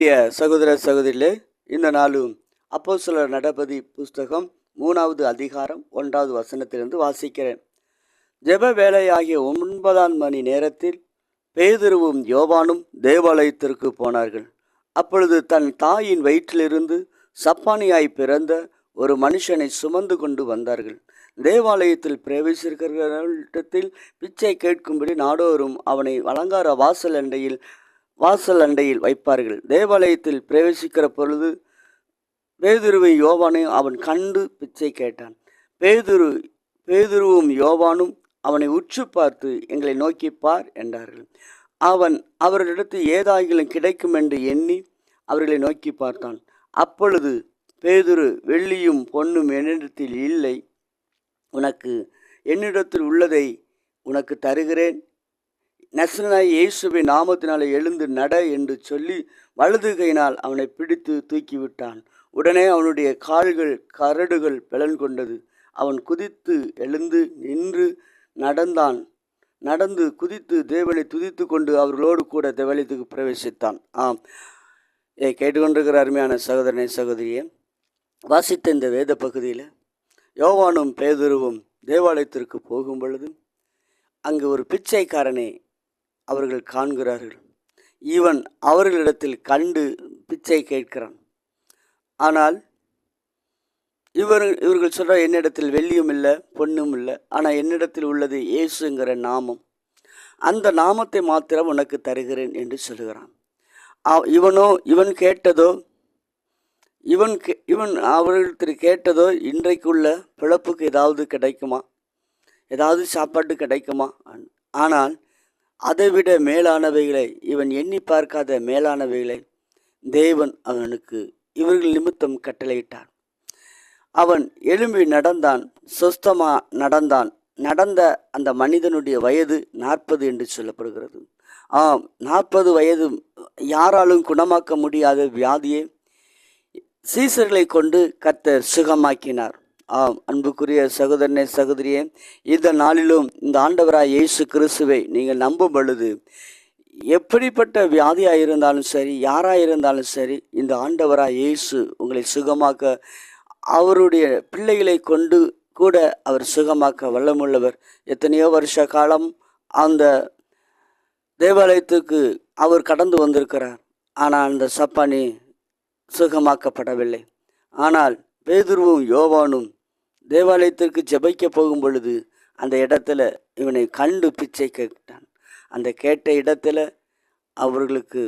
சகோதர சகோதரிகளே, இந்த நாளும் அப்போஸ்தலர் நடபதி புஸ்தகம் 3வது அதிகாரம் 1வது வசனத்திலிருந்து வாசிக்கிறேன். ஜெப வேலையாகிய 9ஆம் மணி நேரத்தில் பேதுருவும் யோவானும் தேவாலயத்திற்கு போனார்கள். அப்பொழுது தன் தாயின் வயிற்றிலிருந்து சப்பானியாய் பிறந்த ஒரு மனுஷனை சுமந்து கொண்டு வந்தார்கள். தேவாலயத்தில் பிரவேசிக்கிறவர்களிடத்தில் பிச்சை கேட்கும்படி நாடோறும் அவனை அலங்கார வாசல் அண்டையில் வைப்பார்கள். தேவாலயத்தில் பிரவேசிக்கிற பொழுது பேதுருவை யோவானையும் அவன் கண்டு பிச்சை கேட்டான். பேதுருவும் யோவானும் அவனை உற்று பார்த்து, எங்களை நோக்கி பார் என்றார்கள். அவன் அவர்களிடத்தில் ஏதாகிலும் கிடைக்கும் என்று எண்ணி அவர்களை நோக்கி பார்த்தான். அப்பொழுது பேதுரு, வெள்ளியும் பொன்னும் என்னிடத்தில் இல்லை, உனக்கு என்னிடத்தில் உள்ளதை உனக்கு தருகிறேன், நசரேயனாகிய இயேசுவின் நாமத்தினாலே எழுந்து நட என்று சொல்லி வலது கையினால் அவனை பிடித்து தூக்கிவிட்டான். உடனே அவனுடைய கால்கள் கரடுகள் பலன் கொண்டது. அவன் குதித்து எழுந்து நின்று நடந்து குதித்து தேவனை துதித்து கொண்டு அவர்களோடு கூட தேவாலயத்துக்கு பிரவேசித்தான். கேட்டுக்கொண்டிருக்கிற அருமையான சகோதரனை சகோதரியே, வாசித்த இந்த வேத பகுதியில் யோவானும் பேதுருவும் தேவாலயத்திற்கு போகும் பொழுது அங்கு ஒரு பிச்சைக்காரனை அவர்கள் காண்கிறார்கள். இவன் அவர்களிடத்தில் கண்டு பிச்சை கேட்கிறான். ஆனால் இவர்கள் சொல்ற, என்னிடத்தில் வெள்ளியும் இல்லை பொன்னும் இல்லை, ஆனால் என்னிடத்தில் உள்ளது இயேசுங்கிற நாமம், அந்த நாமத்தை மாத்திரம் உனக்கு தருகிறேன் என்று சொல்லுகிறான். இவன் அவர்களிடத்தில் கேட்டதோ இன்றைக்குள்ள பிழப்புக்கு ஏதாவது கிடைக்குமா, ஏதாவது சாப்பாட்டு கிடைக்குமா? ஆனால் அதைவிட மேலானவைகளை, இவன் எண்ணி பார்க்காத மேலானவைகளை தேவன் அவனுக்கு இவர்கள் நிமித்தம் கட்டளையிட்டான். அவன் எழும்பி நடந்தான், சொஸ்தமா நடந்த அந்த மனிதனுடைய வயது 40 என்று சொல்லப்படுகிறது. 40 வயது யாராலும் குணமாக்க முடியாத வியாதியை சீசர்களை கொண்டு கர்த்தர் சுகமாக்கினார். அன்புக்குரிய சகோதரனே சகோதரியே, இந்த நாளிலும் இந்த ஆண்டவராய் இயேசு கிறிஸ்துவை நீங்கள் நம்பும் பொழுது எப்படிப்பட்ட வியாதியாக இருந்தாலும் சரி, யாராக இருந்தாலும் சரி, இந்த ஆண்டவராய் இயேசு உங்களை சுகமாக்க, அவருடைய பிள்ளைகளை கொண்டு கூட அவர் சுகமாக்க வல்லமுள்ளவர். எத்தனையோ வருஷ காலம் அந்த தேவாலயத்துக்கு அவர் கடந்து வந்திருக்கிறார். ஆனால் அந்த சப்பானி சுகமாக்கப்படவில்லை. ஆனால் பேதுருவும் யோவானும் தேவாலயத்திற்கு ஜெபிக்க போகும் பொழுது அந்த இடத்துல இவனை கண்டு பிச்சை கேட்டான். அந்த கேட்ட இடத்துல அவர்களுக்கு